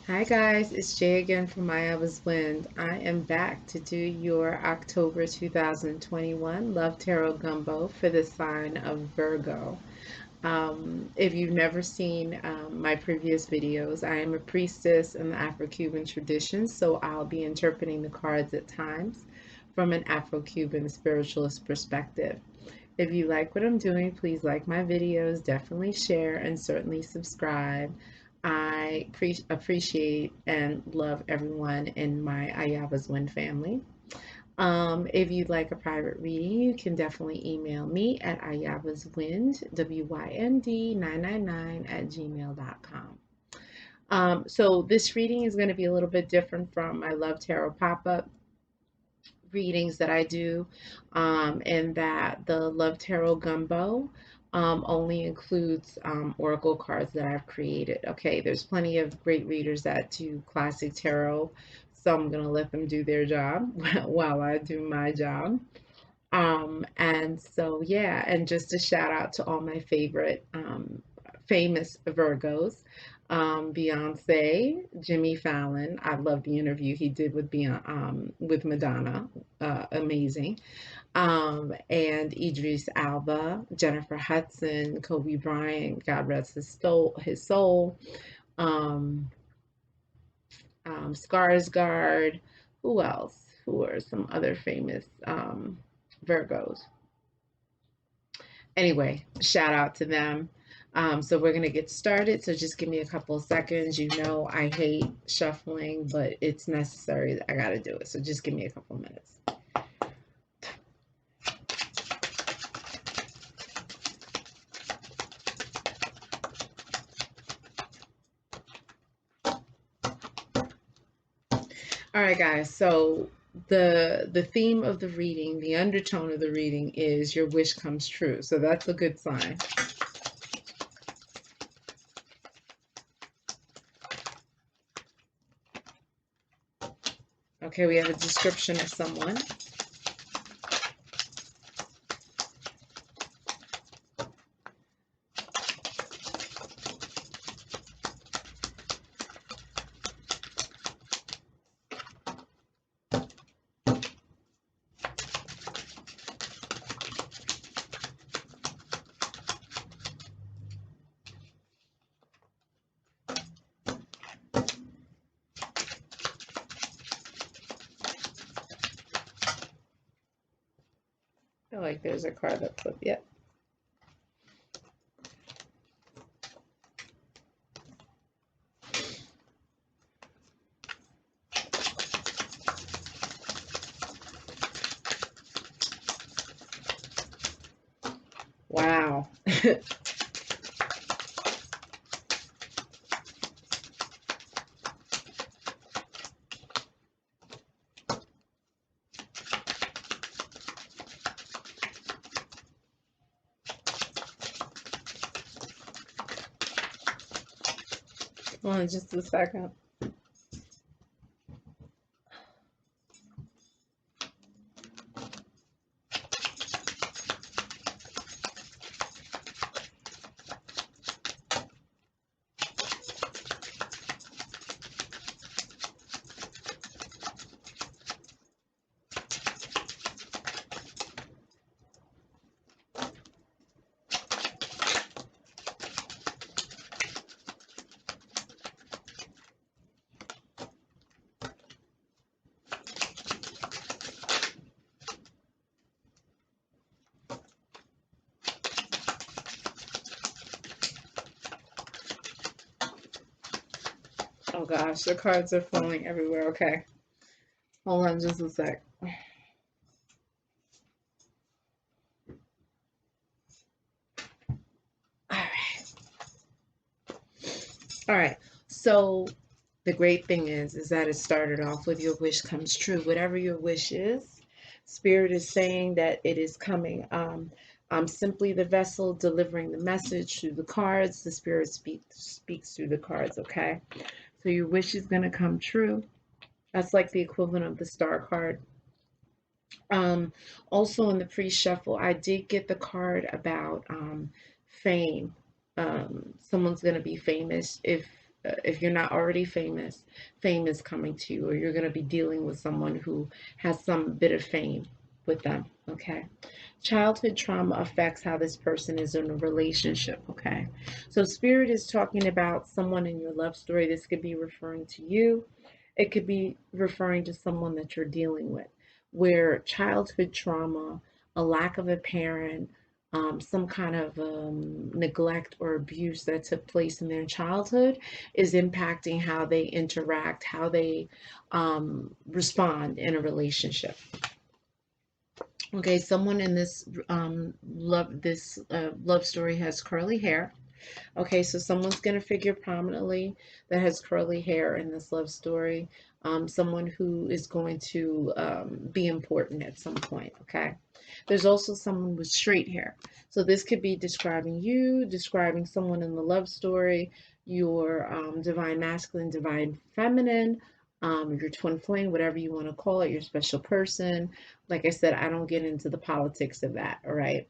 Hi guys, it's Jay again from Alba's Wind. I am back to do your October 2021 Love Tarot Gumbo for the sign of Virgo. If you've never seen my previous videos, I am a priestess in the Afro-Cuban tradition, so I'll be interpreting the cards at times from an Afro-Cuban spiritualist perspective. If you like what I'm doing, please like my videos, definitely share, and certainly subscribe. I appreciate and love everyone in my Ayaba's Wind family. If you'd like a private reading, you can definitely email me at ayabaswind, WYND 999 at gmail.com. So this reading is going to be a little bit different from my Love Tarot pop-up readings that I do, and that the Love Tarot Gumbo only includes oracle cards that I've created. Okay, there's plenty of great readers that do classic tarot, so I'm gonna let them do their job while I do my job. And so yeah, and just a shout out to all my favorite famous Virgos. Beyonce, Jimmy Fallon. I love the interview he did with with Madonna, amazing. And Idris Alba, Jennifer Hudson, Kobe Bryant, God rest his soul. Um, Skarsgård. Who else? Who are some other famous Virgos? Anyway, shout out to them. So we're going to get started. So just give me a couple of seconds. You know, I hate shuffling, but it's necessary. I got to do it. So just give me a couple of minutes. All right, guys. So the theme of the reading, the undertone of the reading is your wish comes true. So that's a good sign. Okay, we have a description of someone. I feel like there's a card that flipped. Yep. Wow. Hold on just a second. Oh gosh, the cards are falling everywhere. Okay. Hold on just a sec. All right. All right. So the great thing is that it started off with your wish comes true. Whatever your wish is, Spirit is saying that it is coming. I'm simply the vessel delivering the message through the cards. The Spirit speaks through the cards, okay? So your wish is going to come true. That's like the equivalent of the star card. Also in the pre-shuffle, I did get the card about fame. Someone's going to be famous. If if you're not already famous, fame is coming to you, or you're going to be dealing with someone who has some bit of fame with them. Okay. Childhood trauma affects how this person is in a relationship. Okay. So, Spirit is talking about someone in your love story. This could be referring to you, it could be referring to someone that you're dealing with, where childhood trauma, a lack of a parent, some kind of neglect or abuse that took place in their childhood is impacting how they interact, how they respond in a relationship. Okay, someone in this love story has curly hair. Okay, so someone's going to figure prominently that has curly hair in this love story. Someone who is going to be important at some point. Okay, there's also someone with straight hair. So this could be describing you, describing someone in the love story, your divine masculine, divine feminine, your twin flame, whatever you want to call it, your special person. Like I said, I don't get into the politics of that. All right.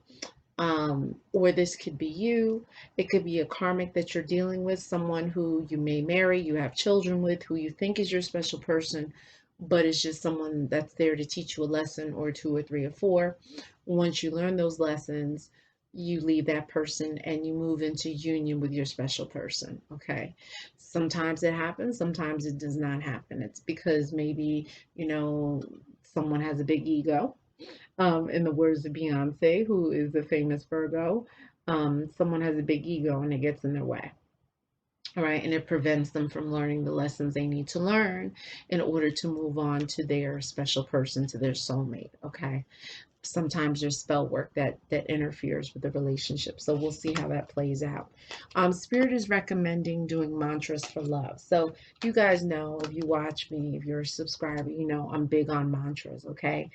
Or this could be you. It could be a karmic that you're dealing with, someone who you may marry, you have children with, who you think is your special person, but it's just someone that's there to teach you a lesson or two or three or four. Once you learn those lessons, you leave that person and you move into union with your special person. Okay. Sometimes it happens, sometimes it does not happen. It's because maybe, someone has a big ego, in the words of Beyonce, who is a famous Virgo. Someone has a big ego and it gets in their way. All right, and it prevents them from learning the lessons they need to learn in order to move on to their special person, to their soulmate. Okay, sometimes there's spell work that interferes with the relationship, so we'll see how that plays out. Spirit is recommending doing mantras for love. So you guys know, if you watch me, if you're a subscriber, you know I'm big on mantras. Okay,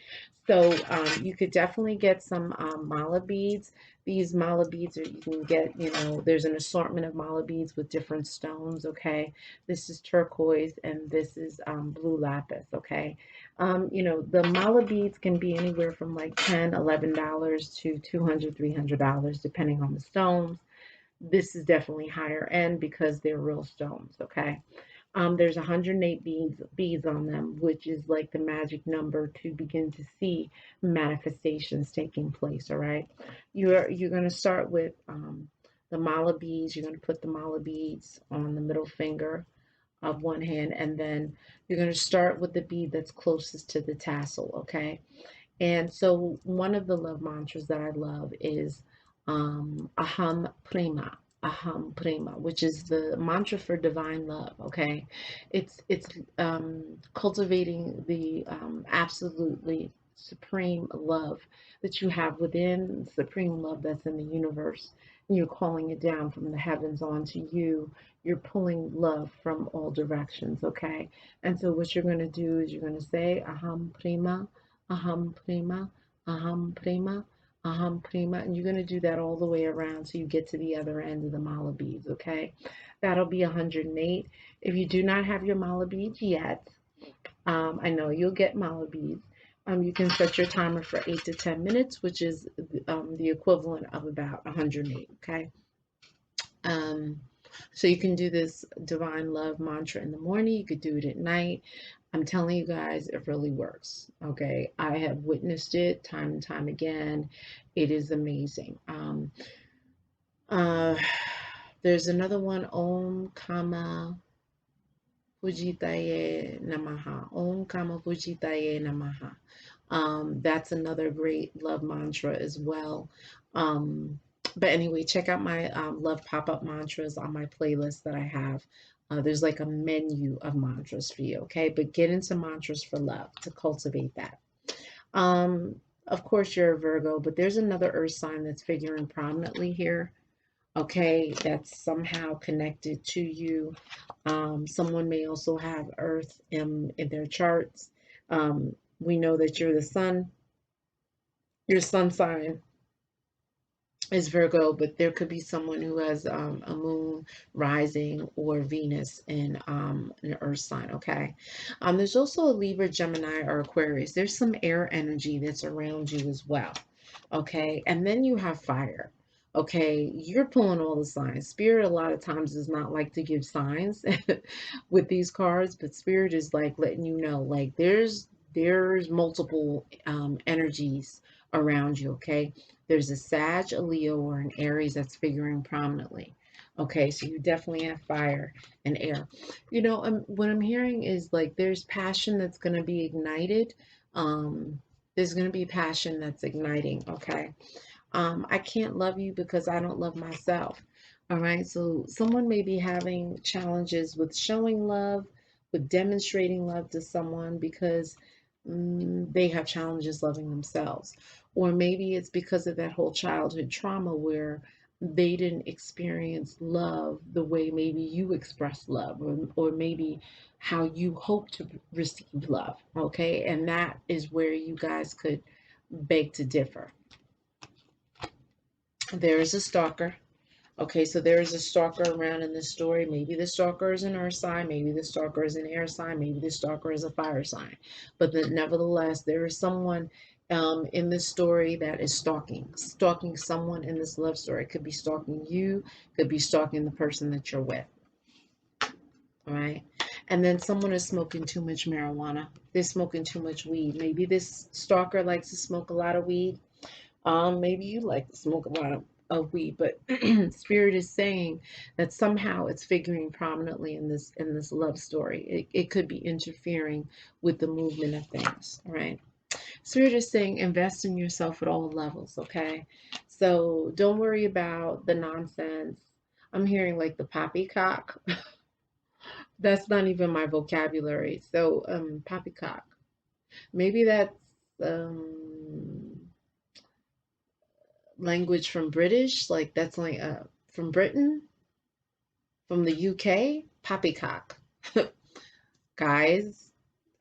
so you could definitely get some mala beads. These mala beads are, you can get, there's an assortment of mala beads with different stones. Okay, this is turquoise and this is blue lapis. Okay, the mala beads can be anywhere from like $10, $11 to $200, $300, depending on the stones. This is definitely higher end because they're real stones. Okay. There's 108 beads on them, which is like the magic number to begin to see manifestations taking place. All right. You're going to start with the mala beads. You're going to put the mala beads on the middle finger of one hand, and then you're going to start with the bead that's closest to the tassel. Okay. And so one of the love mantras that I love is aham prema, aham prema, which is the mantra for divine love. Okay. It's cultivating the absolutely supreme love that you have within, supreme love that's in the universe. And you're calling it down from the heavens onto you. You're pulling love from all directions. Okay. And so what you're going to do is you're going to say aham prema, aham prema, aham prema, aham prema, and you're going to do that all the way around so you get to the other end of the mala beads. Okay, that'll be 108. If you do not have your mala beads yet, I know you'll get mala beads. You can set your timer for 8 to 10 minutes, which is the equivalent of about 108. Okay. Um, so you can do this divine love mantra in the morning. You could do it at night. I'm telling you guys, it really works. Okay. I have witnessed it time and time again. It is amazing. Uh, there's another one, Om Kama Pujitaye Namaha. Om Kama Pujitaye Namaha. That's another great love mantra as well. But anyway, check out my love pop-up mantras on my playlist that I have. There's like a menu of mantras for you, okay? But get into mantras for love to cultivate that. Of course, you're a Virgo, but there's another earth sign that's figuring prominently here, okay? That's somehow connected to you. Someone may also have earth in their charts. We know that you're the sun. Your sun sign is Virgo, but there could be someone who has a moon rising or Venus in an earth sign, okay? There's also a Libra, Gemini, or Aquarius. There's some air energy that's around you as well, okay? And then you have fire. Okay, you're pulling all the signs. Spirit a lot of times does not like to give signs with these cards, but Spirit is like letting you know, like there's multiple energies around you. Okay, there's a Sag, a Leo, or an Aries that's figuring prominently. Okay, so you definitely have fire and air. You know, what I'm hearing is like there's passion that's going to be ignited. There's going to be passion that's igniting. Okay, I can't love you because I don't love myself. All right. So someone may be having challenges with showing love, with demonstrating love to someone because they have challenges loving themselves. Or maybe it's because of that whole childhood trauma where they didn't experience love the way maybe you express love, or maybe how you hope to receive love. Okay. And that is where you guys could beg to differ. There is a stalker. Okay, so there is a stalker around in this story. Maybe the stalker is an earth sign, maybe the stalker is an air sign, maybe the stalker is a fire sign. But nevertheless, there is someone in this story that is stalking someone in this love story. It could be stalking you, could be stalking the person that you're with. All right. And then someone is smoking too much marijuana. They're smoking too much weed. Maybe this stalker likes to smoke a lot of weed. Maybe you like to smoke a lot of weed, but Spirit is saying that somehow it's figuring prominently in this love story. It could be interfering with the movement of things, right? Spirit is saying invest in yourself at all levels, okay? So don't worry about the nonsense. I'm hearing like the poppycock. That's not even my vocabulary. So poppycock. Maybe that's um language from British, like that's like from Britain, from the UK, poppycock. Guys,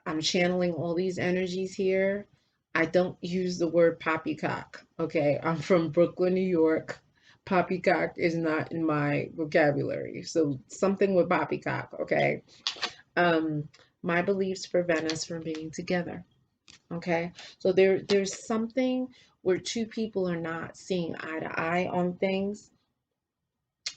I'm channeling all these energies here. I don't use the word poppycock. Okay, I'm from Brooklyn, New York. Poppycock is not in my vocabulary. So something with poppycock, okay? Um, my beliefs prevent us from being together. Okay, so there's something where two people are not seeing eye to eye on things.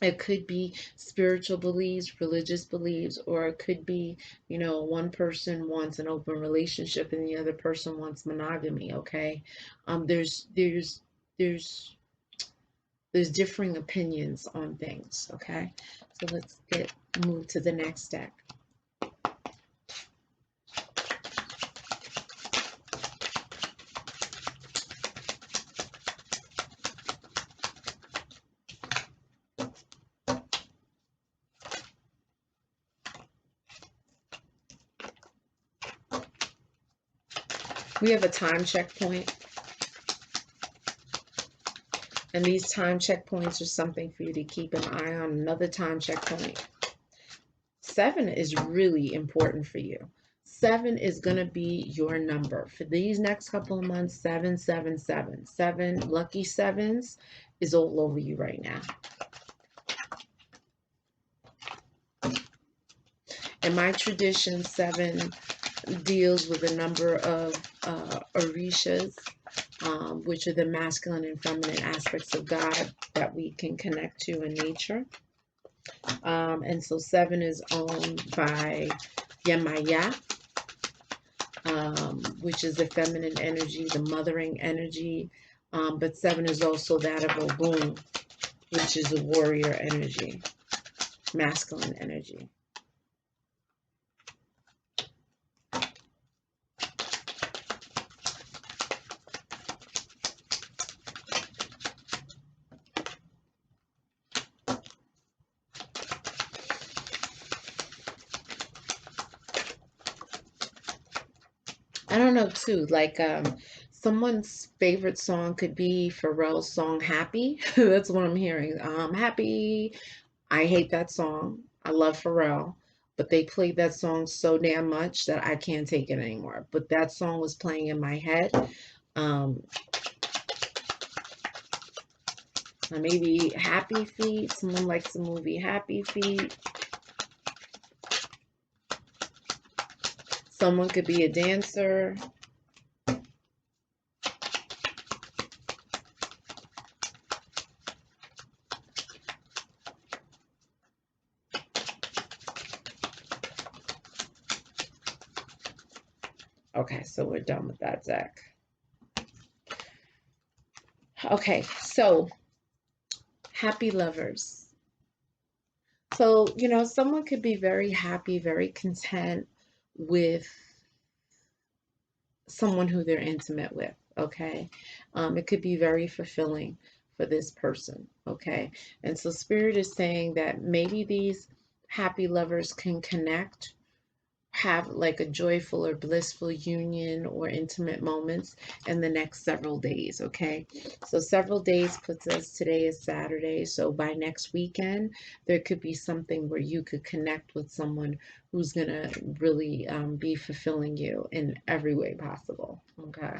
It could be spiritual beliefs, religious beliefs, or it could be, you know, one person wants an open relationship and the other person wants monogamy. Okay, there's there's differing opinions on things. Okay, so let's get move to the next deck. We have a time checkpoint, and these time checkpoints are something for you to keep an eye on. Another time checkpoint. 7 is really important for you. 7 is going to be your number for these next couple of months. 777. 7 lucky sevens is all over you right now. In my tradition, 7 deals with a number of orishas, which are the masculine and feminine aspects of God that we can connect to in nature. And so 7 is owned by Yemaya, which is the feminine energy, the mothering energy. But 7 is also that of Ogun, which is a warrior energy, masculine energy. I don't know too, like someone's favorite song could be Pharrell's song Happy. That's what I'm hearing. Happy. I hate that song. I love Pharrell, but they played that song so damn much that I can't take it anymore. But that song was playing in my head. Um, maybe Happy Feet. Someone likes the movie Happy Feet. Someone could be a dancer. Okay, so we're done with that deck. Okay, so happy lovers. So, someone could be very happy, very content with someone who they're intimate with. Okay. It could be very fulfilling for this person. Okay. And so, Spirit is saying that maybe these happy lovers can connect, have like a joyful or blissful union or intimate moments in the next several days. Okay, so several days puts us, today is Saturday, so by next weekend there could be something where you could connect with someone who's gonna really be fulfilling you in every way possible. Okay,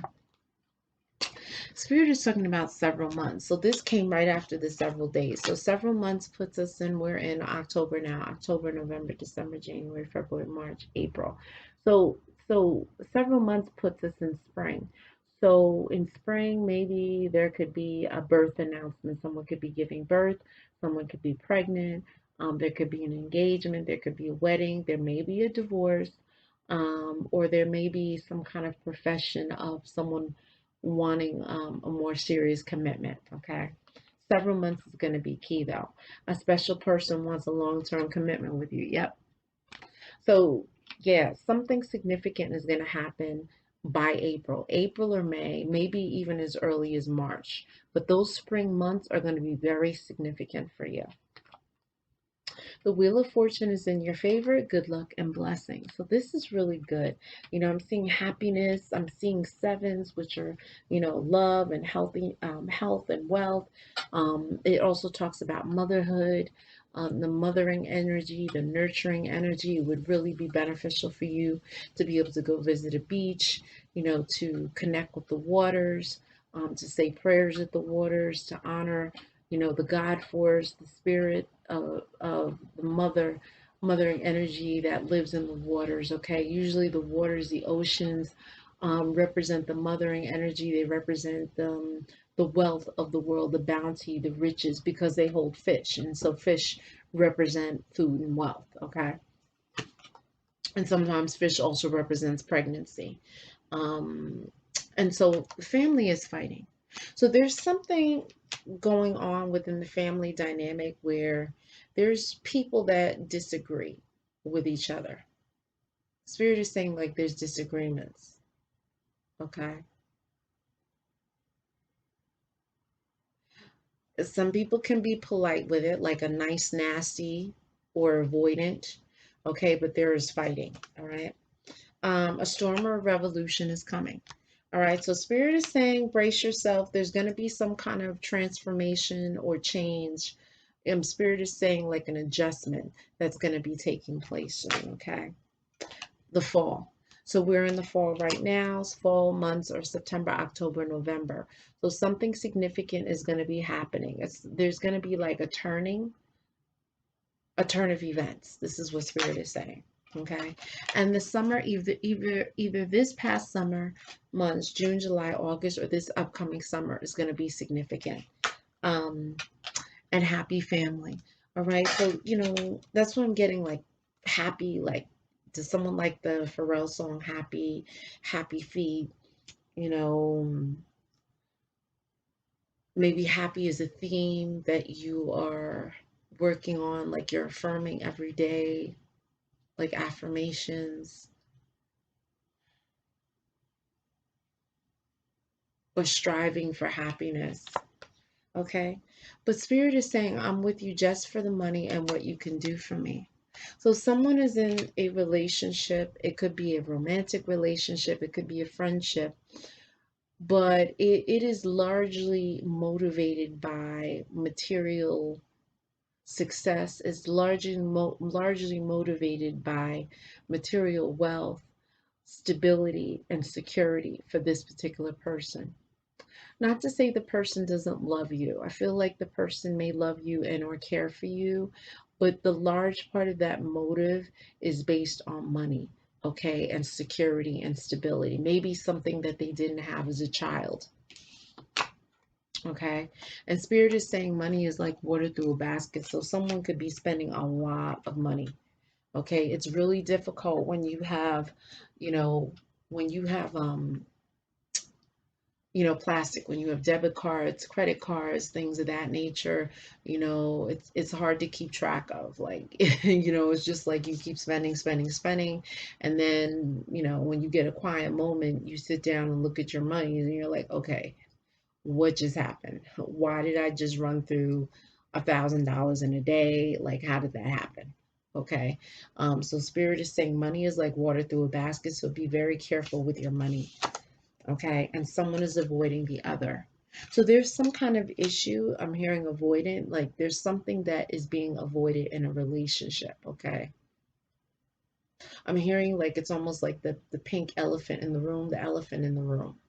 Spirit is talking about several months. So this came right after the several days. So several months puts us in, we're in October now, October, November, December, January, February, March, April. So so several months puts us in spring. So in spring, maybe there could be a birth announcement. Someone could be giving birth, someone could be pregnant, there could be an engagement, there could be a wedding, there may be a divorce, or there may be some kind of profession of someone wanting a more serious commitment. Okay. Several months is going to be key though. A special person wants a long term commitment with you. Yep. So, yeah, something significant is going to happen by April, April or May, maybe even as early as March. But those spring months are going to be very significant for you. The Wheel of Fortune is in your favor. Good luck and blessing. So this is really good. I'm seeing happiness. I'm seeing sevens, which are, love and healthy, health and wealth. It also talks about motherhood. The mothering energy, the nurturing energy would really be beneficial for you to be able to go visit a beach, to connect with the waters, to say prayers at the waters, to honor the God force, the spirit of the mothering energy that lives in the waters. Okay, usually the waters, the oceans, represent the mothering energy. They represent the wealth of the world, the bounty, the riches, because they hold fish, and so fish represent food and wealth. Okay, and sometimes fish also represents pregnancy. Um, and so family is fighting. So there's something going on within the family dynamic where there's people that disagree with each other. Spirit is saying like there's disagreements. Okay. Some people can be polite with it, like a nice, nasty or avoidant. Okay, but there is fighting. All right. A storm or a revolution is coming. All right, so Spirit is saying, brace yourself. There's going to be some kind of transformation or change. Spirit is saying, like an adjustment that's going to be taking place soon, okay? The fall. So we're in the fall right now. Fall months are September, October, November. So something significant is going to be happening. There's going to be like a turn of events. This is what Spirit is saying. Okay. And the summer, either this past summer months, June, July, August, or this upcoming summer is going to be significant. Um, and happy family. All right. So, that's what I'm getting, like happy, like does someone like the Pharrell song Happy, Happy Feet, you know, maybe happy is a theme that you are working on, like you're affirming every day, like affirmations, or striving for happiness. Okay. But Spirit is saying, I'm with you just for the money and what you can do for me. So someone is in a relationship. It could be a romantic relationship. It could be a friendship. But it is largely motivated by material success. It's largely motivated by material wealth, stability, and security for this particular person. Not to say the person doesn't love you. I feel like the person may love you and or care for you, but the large part of that motive is based on money, okay, and security and stability. Maybe something that they didn't have as a child, okay? And Spirit is saying money is like water through a basket. So someone could be spending a lot of money, okay? It's really difficult when you have, you know, when you have plastic, when you have debit cards, credit cards, things of that nature, it's hard to keep track of. Like, it's just like you keep spending, spending, spending. And then, when you get a quiet moment, you sit down and look at your money and you're like, okay, what just happened? Why did I just run through $1,000 in a day? Like, how did that happen? Okay. So Spirit is saying money is like water through a basket. So be very careful with your money. Okay, and someone is avoiding the other. So there's some kind of issue. I'm hearing avoidant, like there's something that is being avoided in a relationship. Okay, I'm hearing like it's almost like the pink elephant in the room, the elephant in the room.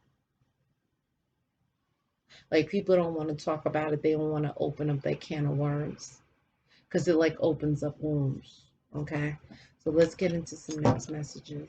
Like people don't want to talk about it, they don't want to open up that can of worms because it like opens up wounds. Okay, so let's get into some next messages.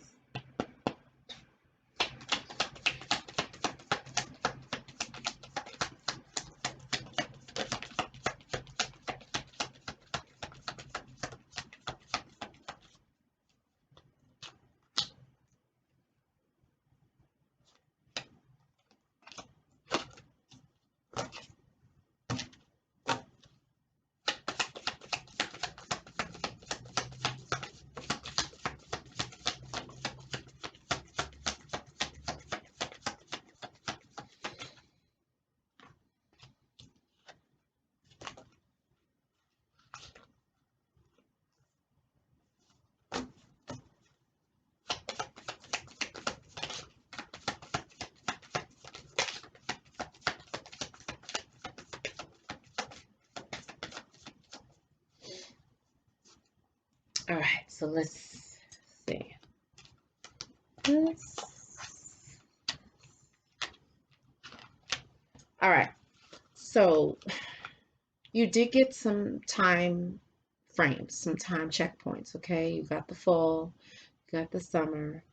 All right, so let's see. Let's All right. So you did get some time frames, some time checkpoints, okay? You got the fall, you got the summer.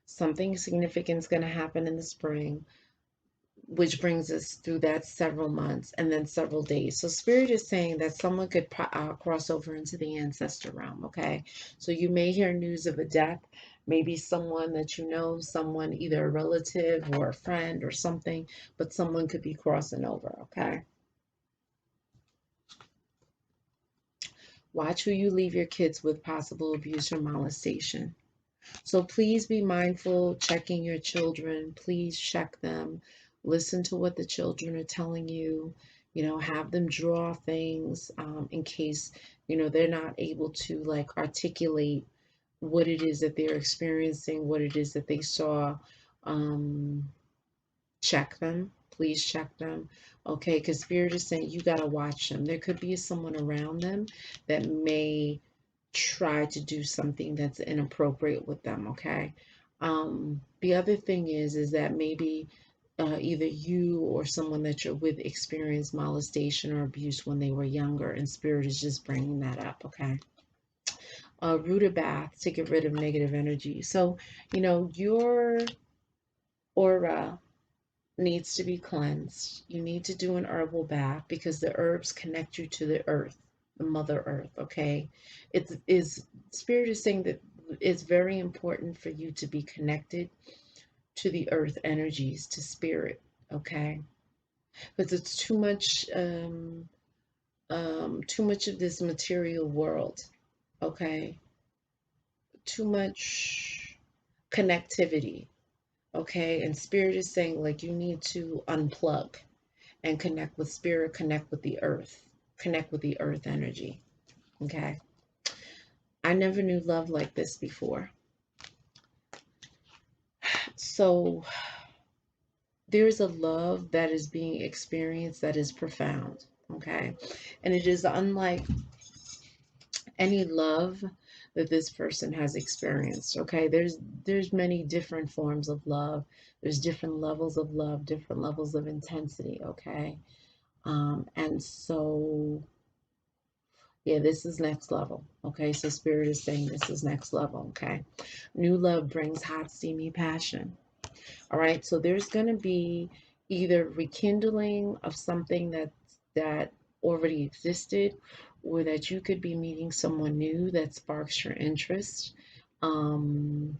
Something significant is going to happen in the spring, which brings us through that several months and then several days. So Spirit is saying that someone could cross over into the ancestor realm, okay? So you may hear news of a death, maybe someone that you know, someone either a relative or a friend or something, but someone could be crossing over, okay? Watch who you leave your kids with, possible abuse or molestation. So please be mindful checking your children. Please check them. Listen to what the children are telling you. Have them draw things in case, they're not able to like articulate what it is that they're experiencing, what it is that they saw. Um, Check them. Please check them. Okay, because Spirit is saying you got to watch them. There could be someone around them that may try to do something that's inappropriate with them. Okay. The other thing is that maybe either you or someone that you're with experienced molestation or abuse when they were younger, and Spirit is just bringing that up. Okay. Root a bath to get rid of negative energy. So, your aura needs to be cleansed. You need to do an herbal bath because the herbs connect you to the earth, the mother earth, okay? It is Spirit is saying that it's very important for you to be connected to the earth energies, to spirit, okay? Because it's too much of this material world, okay? Too much connectivity, okay? And Spirit is saying like you need to unplug and connect with spirit, connect with the earth, connect with the earth energy. Okay. I never knew love like this before. So there's a love that is being experienced that is profound. Okay. And it is unlike any love that this person has experienced. Okay. There's many different forms of love. There's different levels of love, different levels of intensity. Okay. And so yeah, this is next level. Okay, so Spirit is saying this is next level. Okay, new love brings hot, steamy passion. All right, so there's going to be either rekindling of something that already existed, or that you could be meeting someone new that sparks your interest. Um,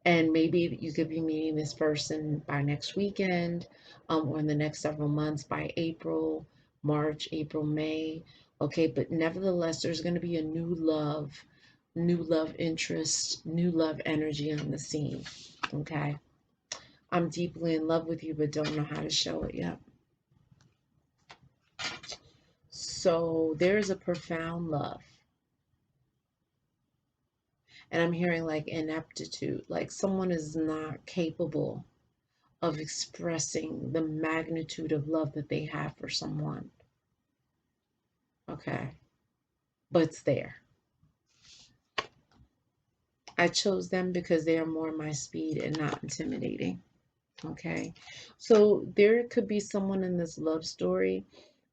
And maybe you could be meeting this person by next weekend, or in the next several months by April, March, April, May. Okay, but nevertheless, there's going to be a new love interest, new love energy on the scene. Okay, I'm deeply in love with you, but don't know how to show it yet. So there's a profound love. And I'm hearing like ineptitude, like someone is not capable of expressing the magnitude of love that they have for someone. Okay. But it's there. I chose them because they are more my speed and not intimidating. Okay. So there could be someone in this love story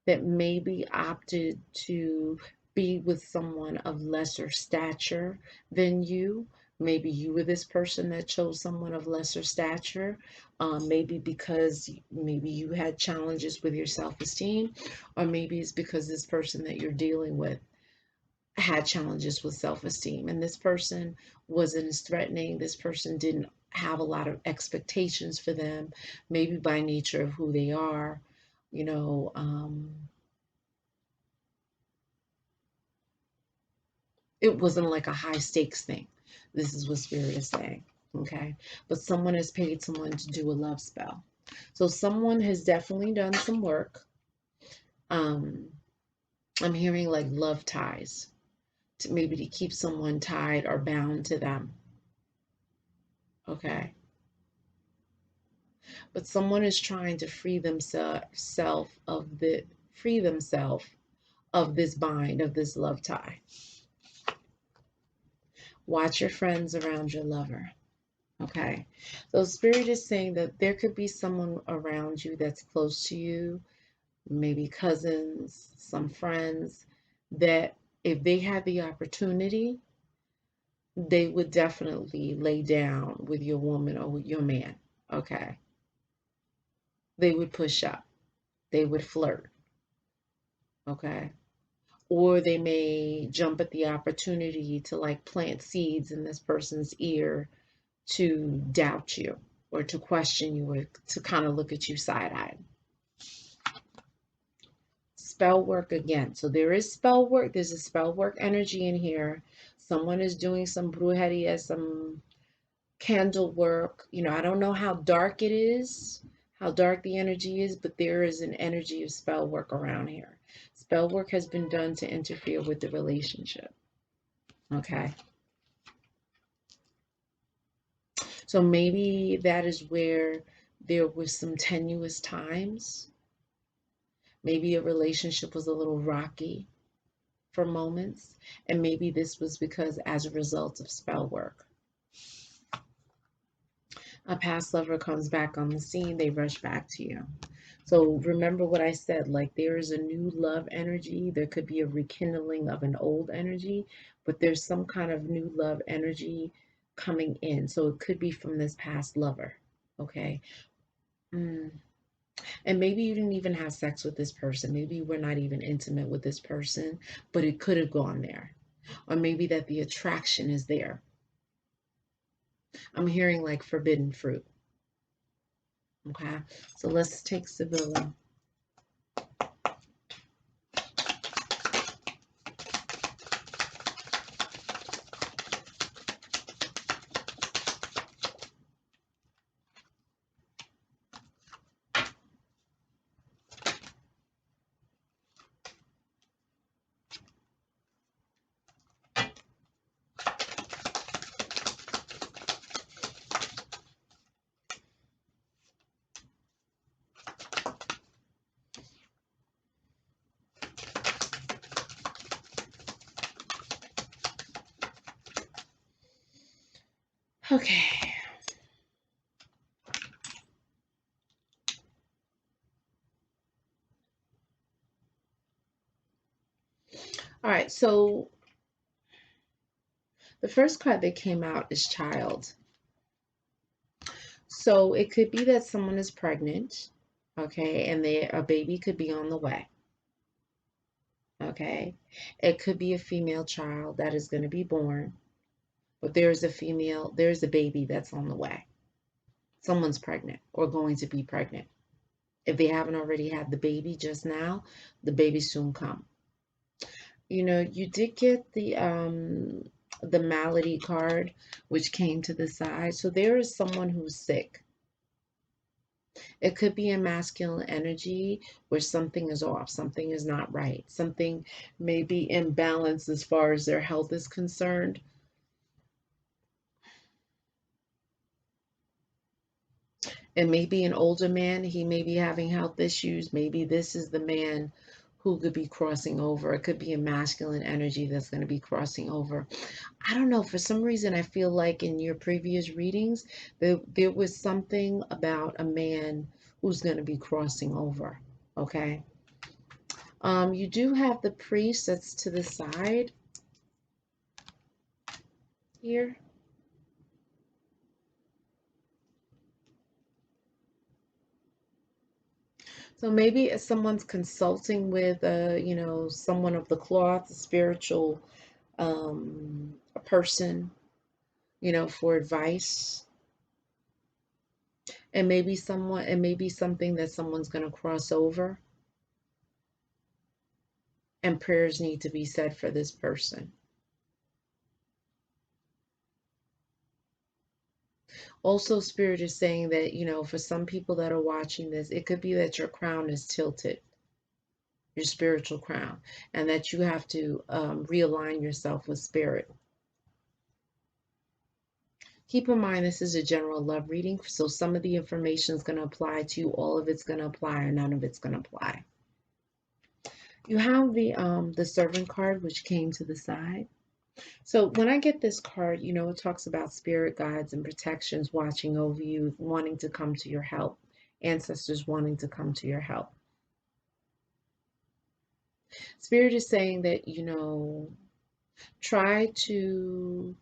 that maybe opted to be with someone of lesser stature than you. Maybe you were this person that chose someone of lesser stature, maybe because maybe you had challenges with your self-esteem, or maybe it's because this person that you're dealing with had challenges with self-esteem, and this person wasn't as threatening. This person didn't have a lot of expectations for them, maybe by nature of who they are, you know. It wasn't like a high stakes thing. This is what Spirit is saying. Okay. But someone has paid someone to do a love spell. So someone has definitely done some work. Um, I'm hearing like love ties, to maybe to keep someone tied or bound to them. Okay. But someone is trying to free themselves of this bind, of this love tie. Watch your friends around your lover. Okay. So Spirit is saying that there could be someone around you that's close to you, maybe cousins, some friends, that if they had the opportunity, they would definitely lay down with your woman or with your man. Okay. They would push up. They would flirt. Okay. Or they may jump at the opportunity to like plant seeds in this person's ear to doubt you or to question you or to kind of look at you side-eyed. Spell work again. So there is spell work. There's a spell work energy in here. Someone is doing some brujeria, some candle work. You know, I don't know how dark it is, how dark the energy is, but there is an energy of spell work around here. Spell work has been done to interfere with the relationship. Okay. So maybe that is where there was some tenuous times. Maybe a relationship was a little rocky for moments, and maybe this was because as a result of spell work. A past lover comes back on the scene, they rush back to you. So remember what I said, like there is a new love energy. There could be a rekindling of an old energy, but there's some kind of new love energy coming in. So it could be from this past lover. Okay. Mm. And maybe you didn't even have sex with this person. Maybe you were not even intimate with this person, but it could have gone there. Or maybe that the attraction is there. I'm hearing like forbidden fruit. Okay. So let's take Sibylla. Okay. All right. So the first card that came out is child. So it could be that someone is pregnant, okay, and a baby could be on the way. Okay. It could be a female child that is going to be born. But there's a female, there's a baby that's on the way. Someone's pregnant or going to be pregnant. If they haven't already had the baby just now, the baby soon come. You know, you did get the malady card, which came to the side. So there is someone who's sick. It could be a masculine energy where something is off, something is not right, something may be imbalanced as far as their health is concerned. It may be an older man, he may be having health issues. Maybe this is the man who could be crossing over. It could be a masculine energy that's going to be crossing over. I don't know. For some reason, I feel like in your previous readings, there was something about a man who's going to be crossing over. Okay. You do have the priest that's to the side here. So maybe if someone's consulting with, you know, someone of the cloth, a spiritual a person, you know, for advice. And maybe someone, it may be something that someone's going to cross over, and prayers need to be said for this person. Also, Spirit is saying that, you know, for some people that are watching this, it could be that your crown is tilted, your spiritual crown, and that you have to realign yourself with Spirit. Keep in mind, this is a general love reading, so some of the information is going to apply to you, all of it's going to apply, or none of it's going to apply. You have the servant card, which came to the side. So when I get this card, you know, it talks about spirit guides and protections watching over you, wanting to come to your help, ancestors wanting to come to your help. Spirit is saying that, you know, try to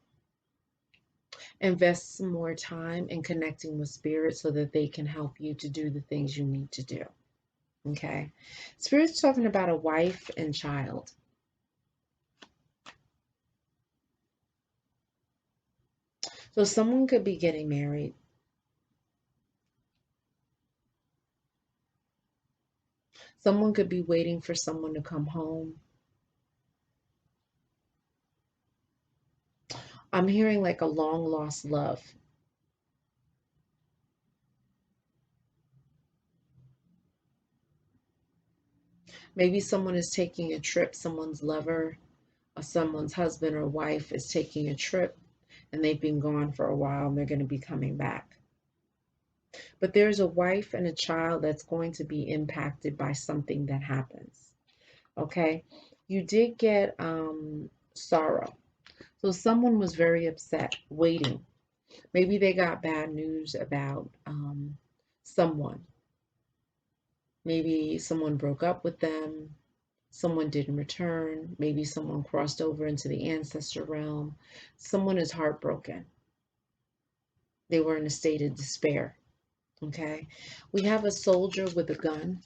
invest some more time in connecting with spirit so that they can help you to do the things you need to do. Okay. Spirit's talking about a wife and child. So someone could be getting married. Someone could be waiting for someone to come home. I'm hearing like a long lost love. Maybe someone is taking a trip, someone's lover or someone's husband or wife is taking a trip and they've been gone for a while and they're going to be coming back. But there's a wife and a child that's going to be impacted by something that happens. Okay. You did get sorrow. So someone was very upset, waiting. Maybe they got bad news about someone. Maybe someone broke up with them. Someone didn't return. Maybe someone crossed over into the ancestor realm. Someone is heartbroken. They were in a state of despair. Okay. We have a soldier with a gun.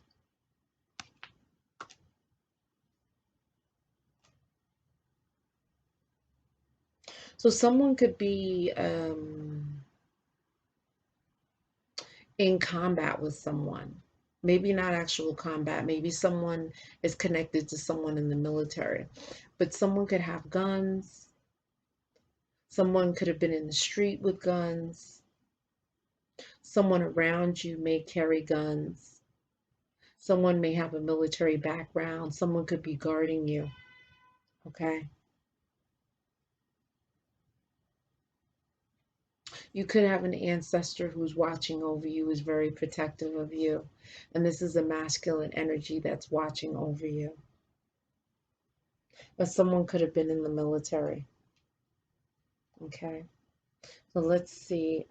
So someone could be in combat with someone. Maybe not actual combat. Maybe someone is connected to someone in the military. But someone could have guns. Someone could have been in the street with guns. Someone around you may carry guns. Someone may have a military background. Someone could be guarding you. Okay. You could have an ancestor who's watching over you, is very protective of you. And this is a masculine energy that's watching over you. But someone could have been in the military. Okay. So let's see.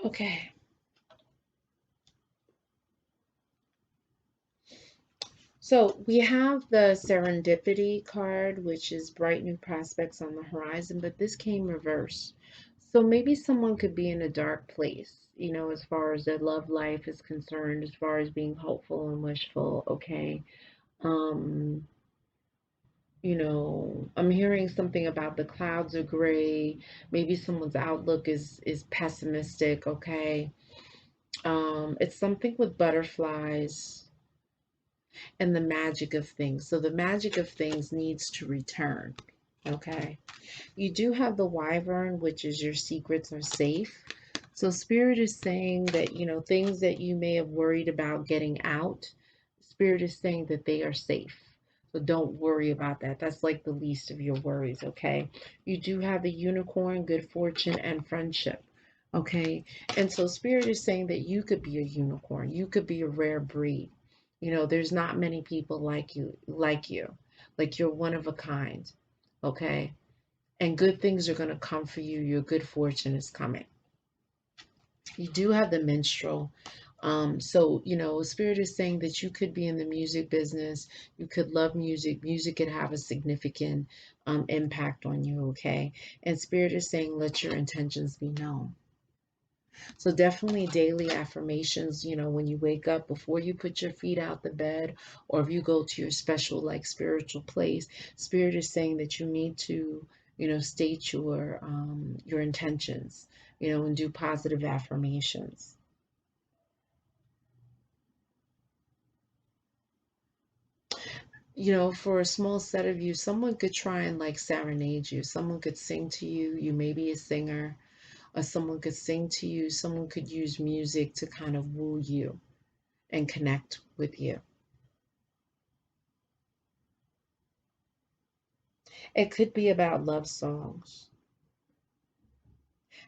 Okay. So we have the serendipity card, which is bright new prospects on the horizon, but this came reverse. So maybe someone could be in a dark place, as far as their love life is concerned, as far as being hopeful and wishful. Okay. Um, I'm hearing something about the clouds are gray. Maybe someone's outlook is pessimistic. Okay. It's something with butterflies and the magic of things. So the magic of things needs to return. Okay. You do have the wyvern, which is your secrets are safe. So Spirit is saying that, things that you may have worried about getting out, Spirit is saying that they are safe. So don't worry about that. That's like the least of your worries, okay? You do have the unicorn, good fortune, and friendship. Okay. And so Spirit is saying that you could be a unicorn. You could be a rare breed. There's not many people like you. Like you're one of a kind. Okay. And good things are going to come for you. Your good fortune is coming. You do have the minstrel. So, Spirit is saying that you could be in the music business. You could love music. Music could have a significant impact on you, okay? And Spirit is saying, let your intentions be known. So definitely daily affirmations, when you wake up, before you put your feet out the bed, or if you go to your special like spiritual place, Spirit is saying that you need to, state your intentions, and do positive affirmations. For a small set of you, someone could try and like serenade you. Someone could sing to you. You may be a singer, or someone could sing to you. Someone could use music to kind of woo you and connect with you. It could be about love songs,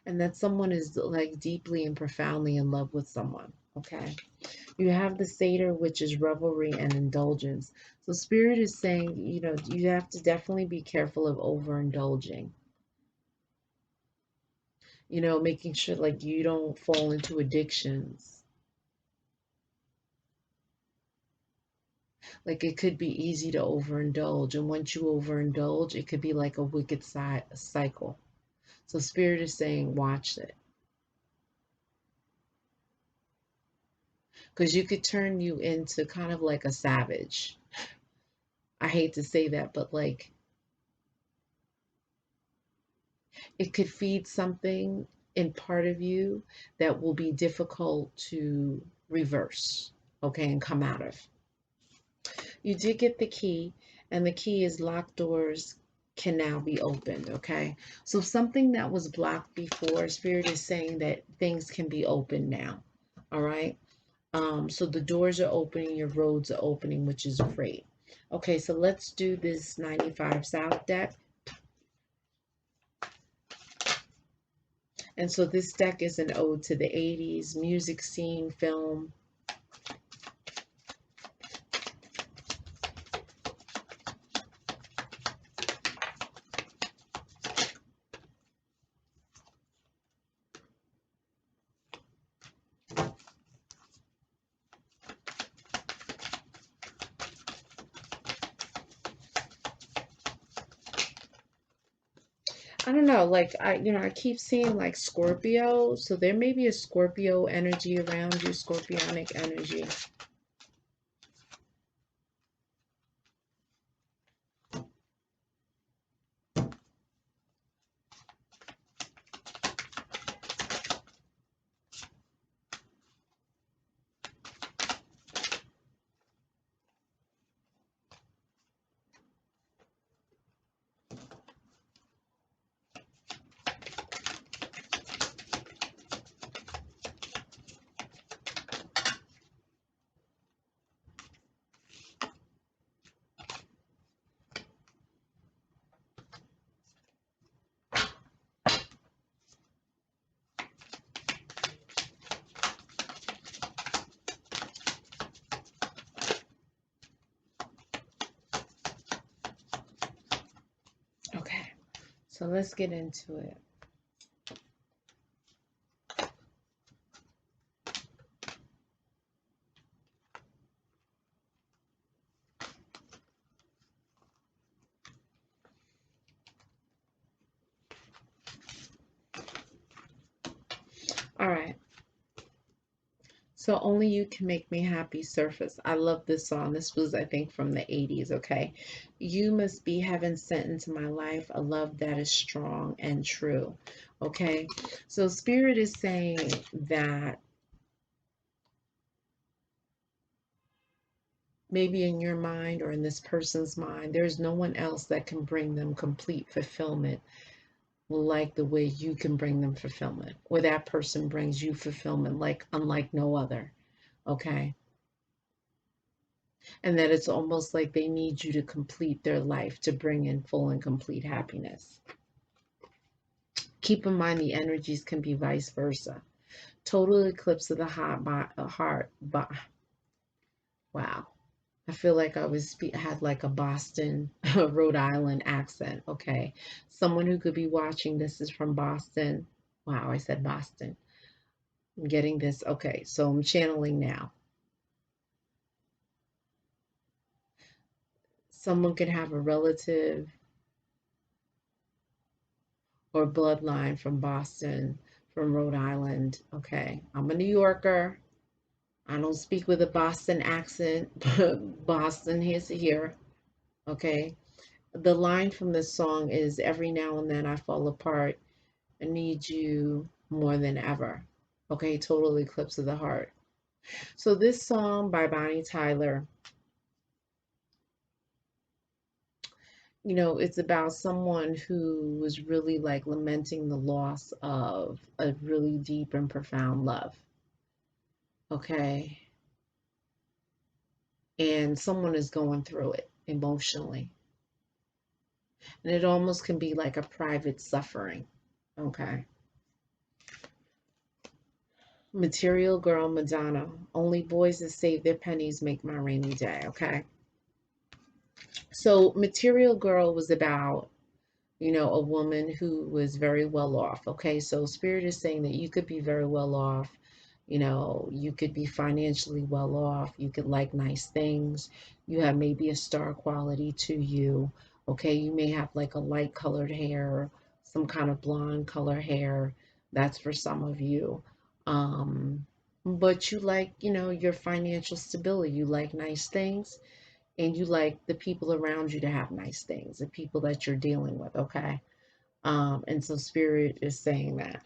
and that someone is like deeply and profoundly in love with someone. Okay. You have the satyr, which is revelry and indulgence. So, Spirit is saying, you have to definitely be careful of overindulging, making sure like you don't fall into addictions. Like it could be easy to overindulge. And once you overindulge, it could be like a wicked cycle. So, Spirit is saying, watch it. Because you could turn you into kind of like a savage. I hate to say that, but like it could feed something in part of you that will be difficult to reverse, okay, and come out of. You did get the key, and the key is locked doors can now be opened, okay? So something that was blocked before, Spirit is saying that things can be opened now, all right? So the doors are opening, your roads are opening, which is great. Okay, so let's do this 95 South deck. And so this deck is an ode to the 80s, music scene, film. I don't know, like I keep seeing like Scorpio, so there may be a Scorpio energy around you, scorpionic energy. Okay, so let's get into it. So only you can make me happy surface. I love this song. This was, I think, from the 80s. Okay. You must be heaven sent into my life, a love that is strong and true. Okay. So Spirit is saying that maybe in your mind or in this person's mind, there's no one else that can bring them complete fulfillment like the way you can bring them fulfillment, or that person brings you fulfillment like unlike no other. Okay. And that it's almost like they need you to complete their life to bring in full and complete happiness. Keep in mind the energies can be vice versa. Total eclipse of the heart. Wow. I feel like had like a Boston, Rhode Island accent. Okay. Someone who could be watching this is from Boston. Wow, I said Boston. I'm getting this. Okay, so I'm channeling now. Someone could have a relative or bloodline from Boston, from Rhode Island. Okay, I'm a New Yorker. I don't speak with a Boston accent, but Boston is here. Okay, the line from this song is every now and then I fall apart. I need you more than ever. Okay, total eclipse of the heart. So this song by Bonnie Tyler, you know, it's about someone who was really like lamenting the loss of a really deep and profound love. Okay. And someone is going through it emotionally. And it almost can be like a private suffering. Okay. Material girl Madonna. Only boys that save their pennies make my rainy day. Okay. So Material Girl was about, you know, a woman who was very well off. Okay, so Spirit is saying that you could be very well off. You know, you could be financially well off. You could like nice things. You have maybe a star quality to you. Okay, you may have like a light colored hair, some kind of blonde color hair. That's for some of you. But you like, you know, your financial stability. You like nice things and you like the people around you to have nice things, the people that you're dealing with, okay? And so Spirit is saying that.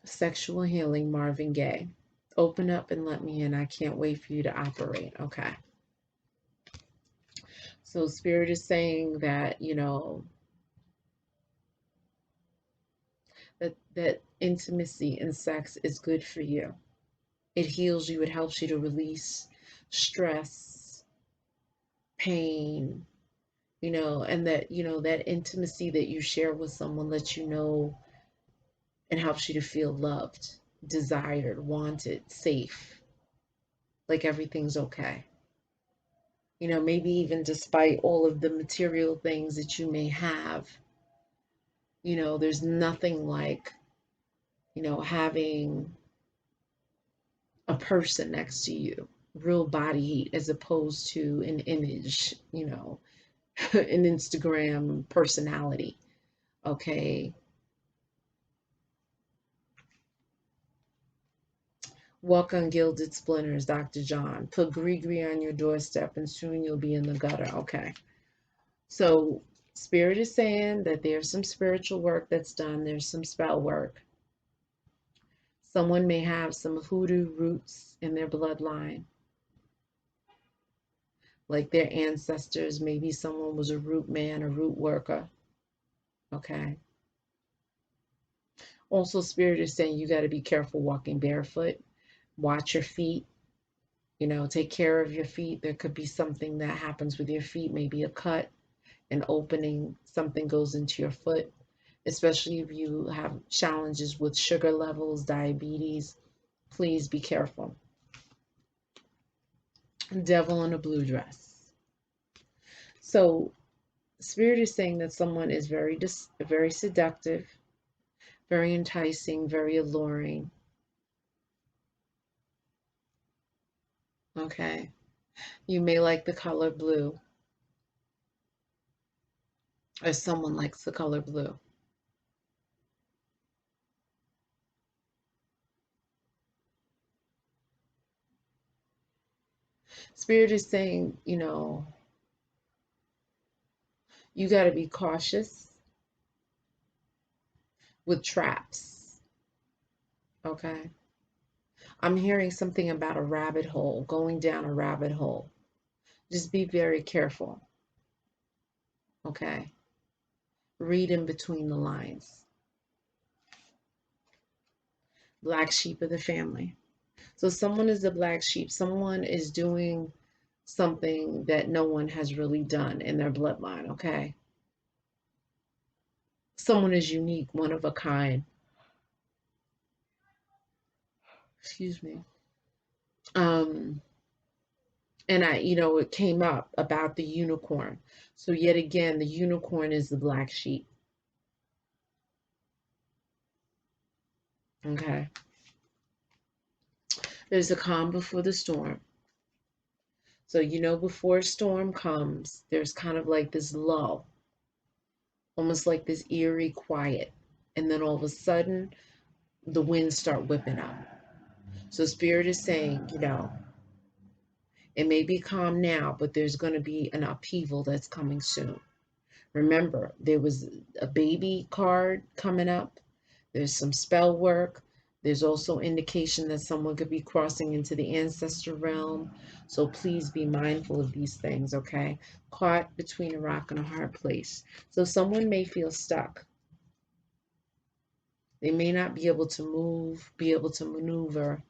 Sexual healing, Marvin Gaye. Open up and let me in. I can't wait for you to operate, okay? So Spirit is saying that, you know, that intimacy and sex is good for you. It heals you, it helps you to release stress, pain, you know, and that, you know, that intimacy that you share with someone lets you know and helps you to feel loved, desired, wanted, safe, like everything's okay. You know, maybe even despite all of the material things that you may have, you know, there's nothing like, you know, having a person next to you, real body heat, as opposed to an image, you know, an Instagram personality. Okay. Walk on gilded splinters, Dr. John. Put Gree on your doorstep and soon you'll be in the gutter. Okay. So Spirit is saying that there's some spiritual work that's done. There's some spell work. Someone may have some hoodoo roots in their bloodline. Like their ancestors, maybe someone was a root man, a root worker. Okay. Also, Spirit is saying you got to be careful walking barefoot. Watch your feet. You know, take care of your feet. There could be something that happens with your feet, maybe a cut, an opening, something goes into your foot, especially if you have challenges with sugar levels, diabetes. Please be careful. Devil in a blue dress. So, Spirit is saying that someone is very seductive, very enticing, very alluring. Okay. You may like the color blue, or someone likes the color blue. Spirit is saying, you got to be cautious with traps. Okay. I'm hearing something about a rabbit hole, going down a rabbit hole. Just be very careful. Okay. Read in between the lines. Black sheep of the family. So someone is the black sheep. Someone is doing something that no one has really done in their bloodline. Okay. Someone is unique, one of a kind. Excuse me. Um, and it came up about the unicorn. So yet again, the unicorn is the black sheep. Okay. There's a calm before the storm. So, before a storm comes, there's kind of like this lull, almost like this eerie quiet. And then all of a sudden, the winds start whipping up. So, Spirit is saying, it may be calm now, but there's going to be an upheaval that's coming soon. Remember, there was a baby card coming up. There's some spell work. There's also indication that someone could be crossing into the ancestor realm. So please be mindful of these things, okay? Caught between a rock and a hard place. So someone may feel stuck. They may not be able to move, be able to maneuver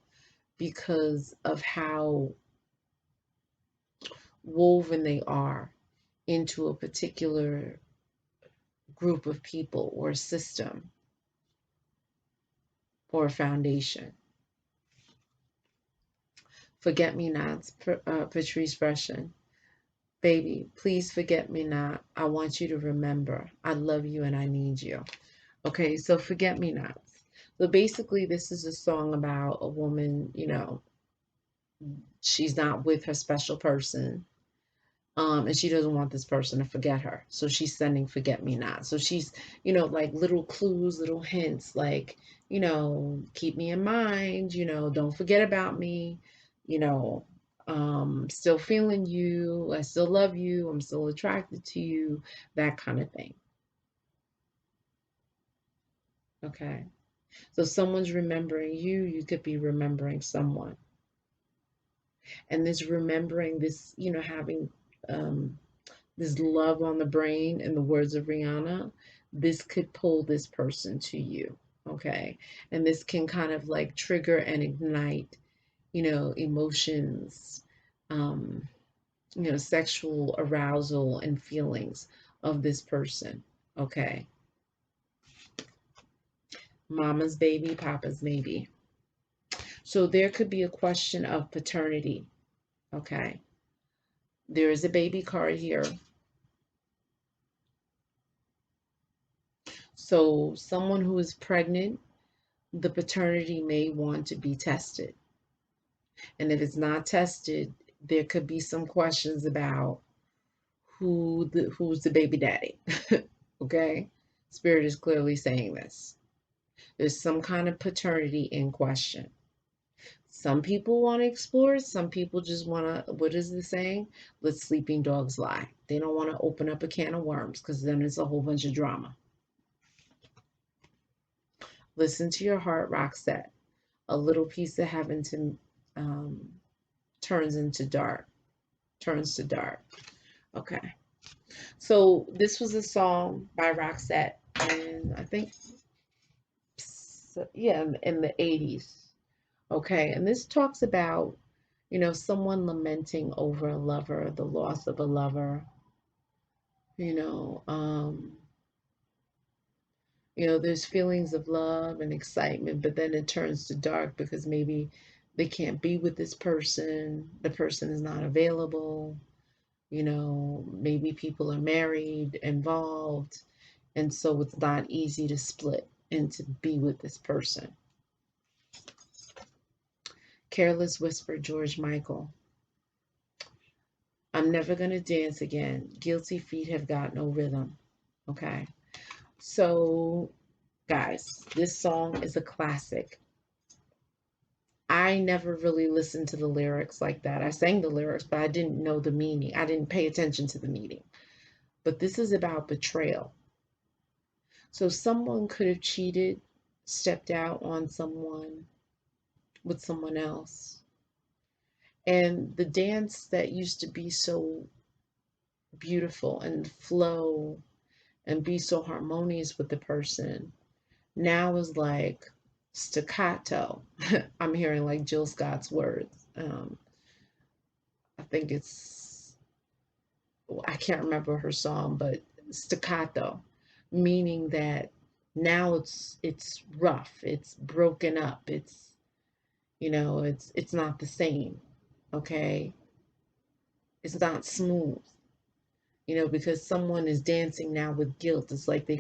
because of how woven they are into a particular group of people or system or foundation. Forget me nots, Patrice Russian. Baby, please forget me not. I want you to remember. I love you and I need you. Okay, so forget me nots. So basically, this is a song about a woman, she's not with her special person. And she doesn't want this person to forget her. So she's sending forget me not. So she's, like little clues, little hints, like, keep me in mind, don't forget about me, you know, still feeling you, I still love you, I'm still attracted to you, that kind of thing. Okay. So someone's remembering you, you could be remembering someone. And this remembering this, having this love on the brain, in the words of Rihanna, this could pull this person to you. Okay. And this can kind of like trigger and ignite, emotions, um, sexual arousal and feelings of this person. Okay. Mama's baby, papa's maybe. So there could be a question of paternity. Okay. There is a baby card here. So someone who is pregnant, the paternity may want to be tested. And if it's not tested, there could be some questions about who's the baby daddy. Okay? Spirit is clearly saying this. There's some kind of paternity in question. Some people want to explore it. Some people just want to, what is the saying? Let sleeping dogs lie. They don't want to open up a can of worms because then it's a whole bunch of drama. Listen to your heart, Roxette. A little piece of heaven turns to dark. Okay. So this was a song by Roxette, and I think, yeah, in the 80s. Okay. And this talks about, someone lamenting over a lover, the loss of a lover, you know, um, there's feelings of love and excitement, but then it turns to dark because maybe they can't be with this person, the person is not available, maybe people are married, involved, and so it's not easy to split and to be with this person. Careless Whisper, George Michael. I'm never going to dance again. Guilty feet have got no rhythm. Okay. So, guys, this song is a classic. I never really listened to the lyrics like that. I sang the lyrics, but I didn't know the meaning. I didn't pay attention to the meaning. But this is about betrayal. So someone could have cheated, stepped out on someone with someone else. And the dance that used to be so beautiful and flow and be so harmonious with the person now is like staccato. I'm hearing like Jill Scott's words. I think I can't remember her song, but staccato, meaning that now it's rough, it's broken up, it's not the same. Okay, it's not smooth. Because someone is dancing now with guilt. It's like they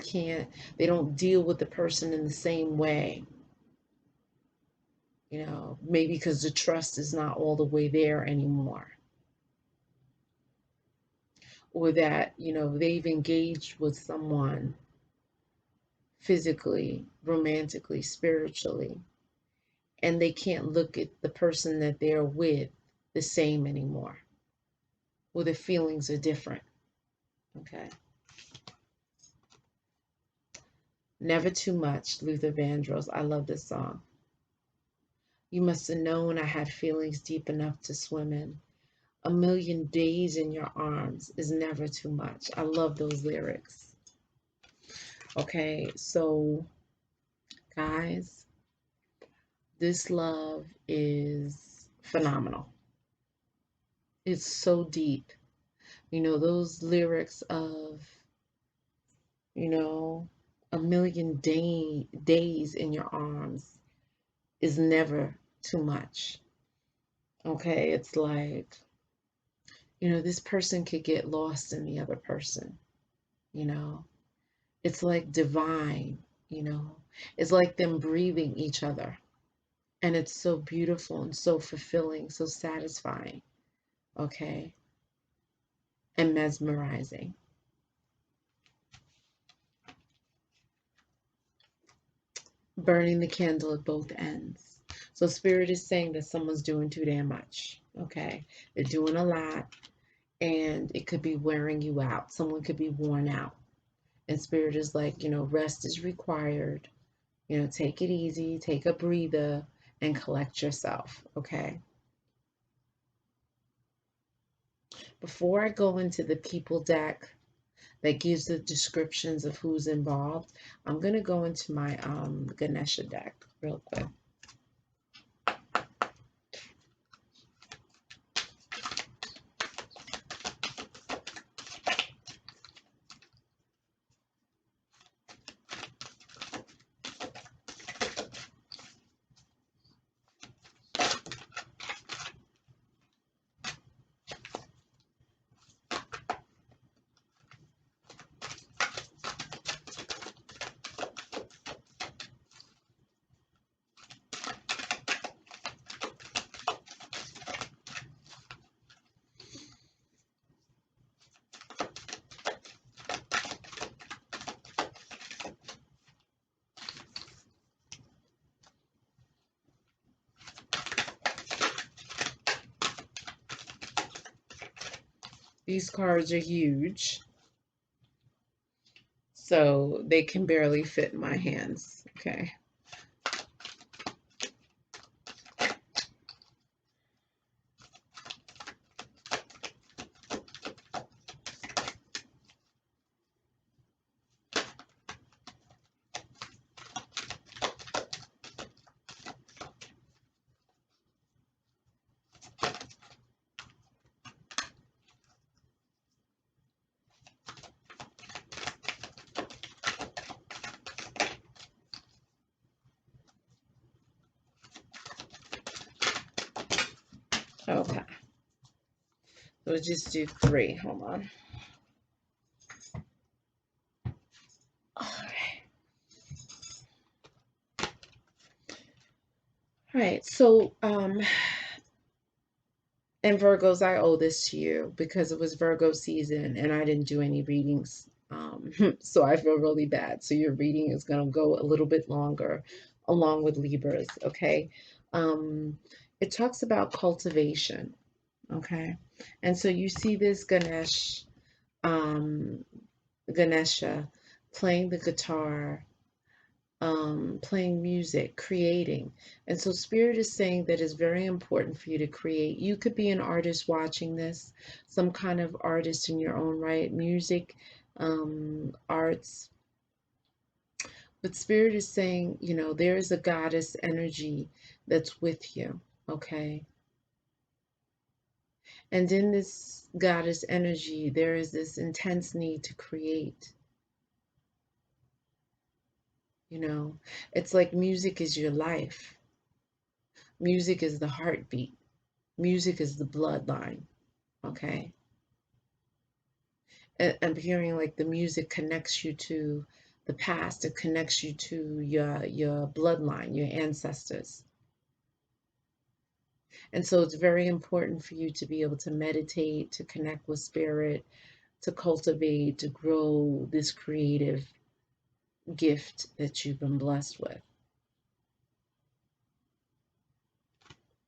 don't deal with the person in the same way. Maybe because the trust is not all the way there anymore. Or that, they've engaged with someone physically, romantically, spiritually, and they can't look at the person that they're with the same anymore. Or the feelings are different. Okay. Never Too Much, Luther Vandross. I love this song. You must have known I had feelings deep enough to swim in. A million days in your arms is never too much. I love those lyrics. Okay, so guys, this love is phenomenal. It's so deep. Those lyrics of, a million days in your arms is never too much. Okay, it's like, this person could get lost in the other person. It's like divine. It's like them breathing each other. And it's so beautiful and so fulfilling, so satisfying. Okay, and mesmerizing. Burning the candle at both ends. So Spirit is saying that someone's doing too damn much. Okay, they're doing a lot, and it could be wearing you out. Someone could be worn out. And Spirit is like, rest is required. Take it easy, take a breather, and collect yourself. Okay. Before I go into the people deck that gives the descriptions of who's involved, I'm going to go into my Ganesha deck real quick. These cards are huge, so they can barely fit in my hands. Okay. Okay. So we'll just do 3. Hold on. All right. So, and Virgos, I owe this to you because it was Virgo season and I didn't do any readings. So I feel really bad. So your reading is going to go a little bit longer along with Libras, okay? Um, it talks about cultivation, okay? And so you see this um, Ganesha playing the guitar, playing music, creating. And so Spirit is saying that it's very important for you to create. You could be an artist watching this, some kind of artist in your own right, music, arts. But Spirit is saying, you know, there is a goddess energy that's with you, okay? And in this goddess energy, there is this intense need to create. You know, it's like music is your life. Music is the heartbeat. Music is the bloodline, okay? And I'm hearing like the music connects you to the past. It connects you to your bloodline, your ancestors. And so it's very important for you to be able to meditate, to connect with spirit, to cultivate, to grow this creative gift that you've been blessed with.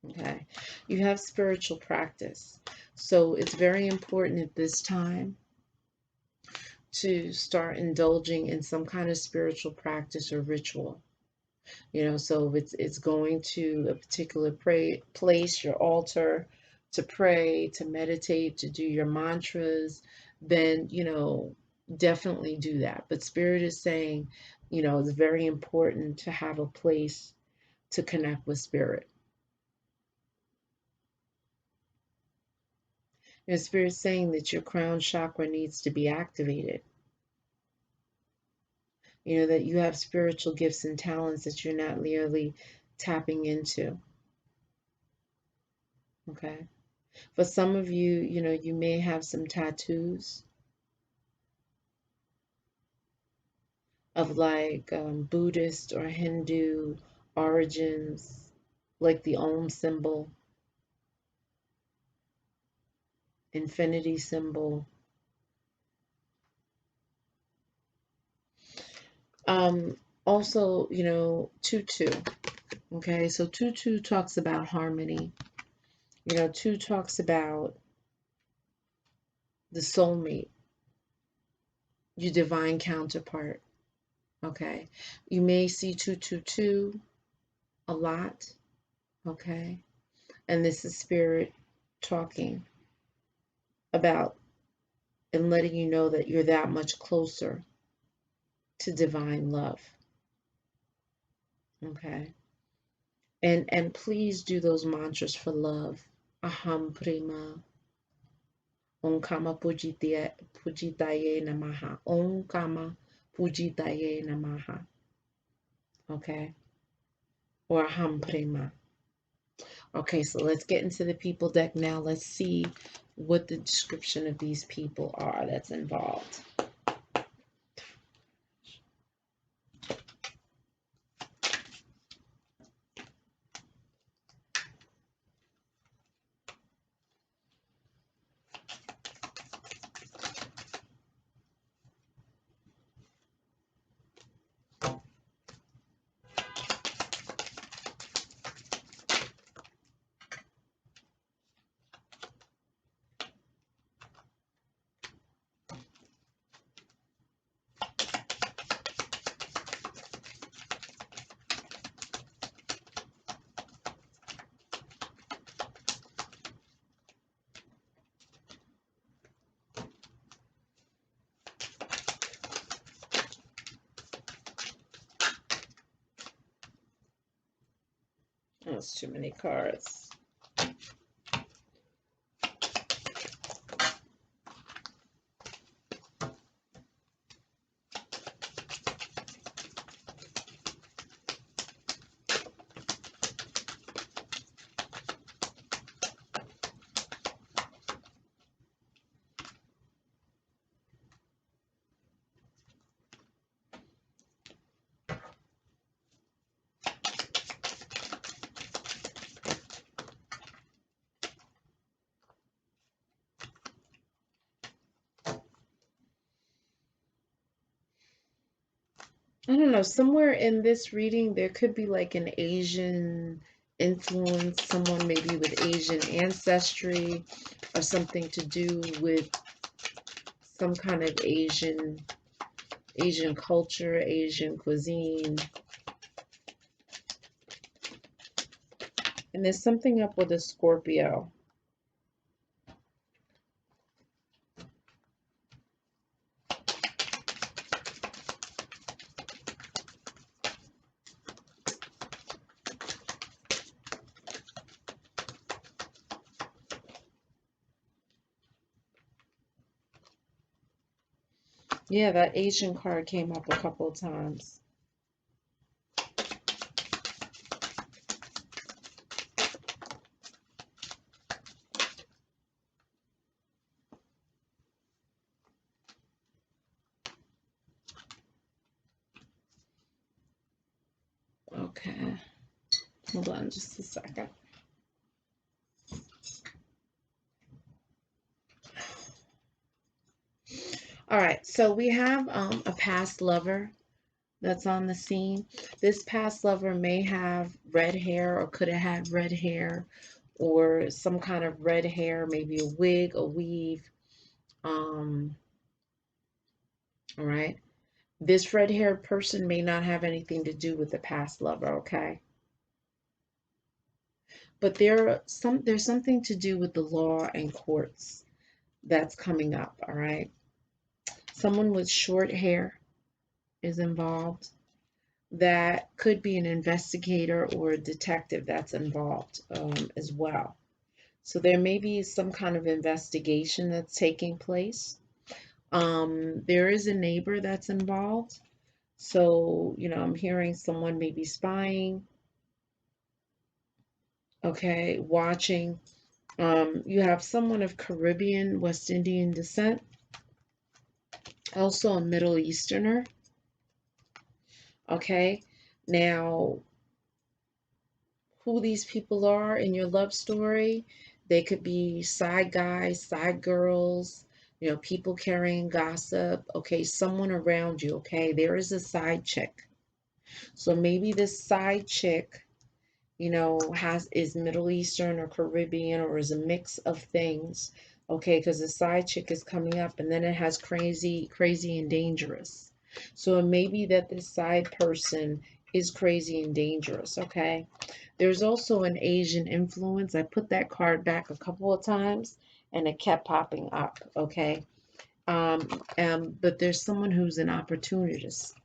Okay. You have spiritual practice. So it's very important at this time to start indulging in some kind of spiritual practice or ritual. You know, so it's going to a particular place, your altar, to pray, to meditate, to do your mantras, then, you know, definitely do that. But Spirit is saying, you know, it's very important to have a place to connect with Spirit. And Spirit's saying that your crown chakra needs to be activated. You know, that you have spiritual gifts and talents that you're not merely tapping into. Okay. For some of you, you know, you may have some tattoos of like Buddhist or Hindu origins, like the Om symbol, infinity symbol. Also, you know, tutu. Okay, so tutu talks about harmony. You know, two talks about the soulmate, your divine counterpart. Okay, you may see 222 a lot. Okay, and this is spirit talking about and letting you know that you're that much closer to divine love. Okay, and please do those mantras for love. Aham prima, om kama pujitaye namaha, om kama pujitaye namaha. Okay, or aham prima. Okay, so let's get into the people deck now. Let's see what the description of these people are that's involved. That's too many cards. I don't know, somewhere in this reading there could be like an Asian influence, someone maybe with Asian ancestry or something to do with some kind of Asian culture, Asian cuisine. And there's something up with a Scorpio. Yeah, that Asian card came up a couple of times. Okay, hold on just a second. All right, so we have a past lover that's on the scene. This past lover may have red hair or could have had red hair or some kind of red hair, maybe a wig, a weave. All right. This red haired person may not have anything to do with the past lover, okay? But there's something to do with the law and courts that's coming up, all right? Someone with short hair is involved. That could be an investigator or a detective that's involved as well. So there may be some kind of investigation that's taking place. There is a neighbor that's involved. So, I'm hearing someone maybe spying, okay, watching. You have someone of Caribbean, West Indian descent, also a Middle Easterner, okay? Now, who these people are in your love story, they could be side guys, side girls, people carrying gossip, okay? Someone around you, okay? There is a side chick. So maybe this side chick is Middle Eastern or Caribbean or is a mix of things. Okay, because the side chick is coming up and then it has crazy, crazy and dangerous. So it may be that this side person is crazy and dangerous, okay? There's also an Asian influence. I put that card back a couple of times and it kept popping up, okay? But there's someone who's an opportunist.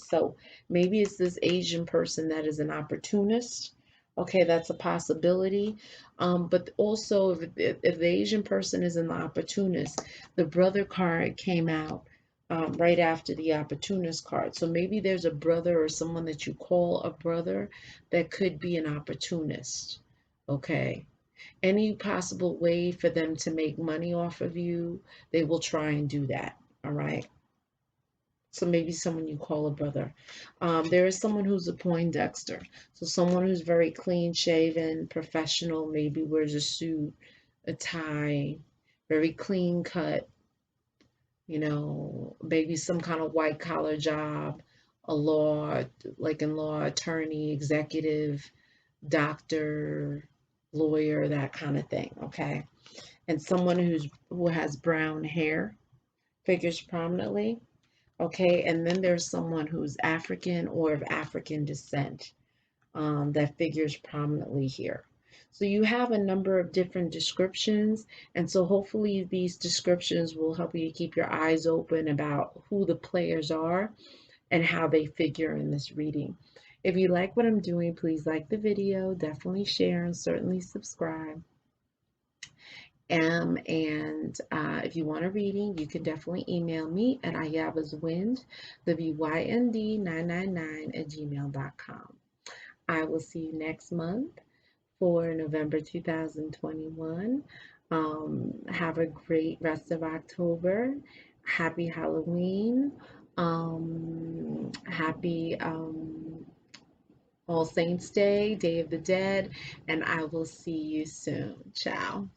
So maybe it's this Asian person that is an opportunist. Okay, that's a possibility. But also, if the Asian person is an opportunist, the brother card came out right after the opportunist card. So maybe there's a brother or someone that you call a brother that could be an opportunist. Okay, any possible way for them to make money off of you, they will try and do that. All right. So maybe someone you call a brother. There is someone who's a Poindexter. So someone who's very clean shaven, professional, maybe wears a suit, a tie, very clean cut, maybe some kind of white collar job, a law, like in law, attorney, executive, doctor, lawyer, that kind of thing. Okay. And someone who has brown hair figures prominently. Okay, and then there's someone who's African or of African descent that figures prominently here. So you have a number of different descriptions, and so hopefully these descriptions will help you to keep your eyes open about who the players are and how they figure in this reading. If you like what I'm doing, please like the video, definitely share, and certainly subscribe. And if you want a reading, you can definitely email me at ayabaswind, the WYND999 @gmail.com. I will see you next month for November 2021. Have a great rest of October. Happy Halloween. Happy All Saints Day, Day of the Dead, and I will see you soon. Ciao.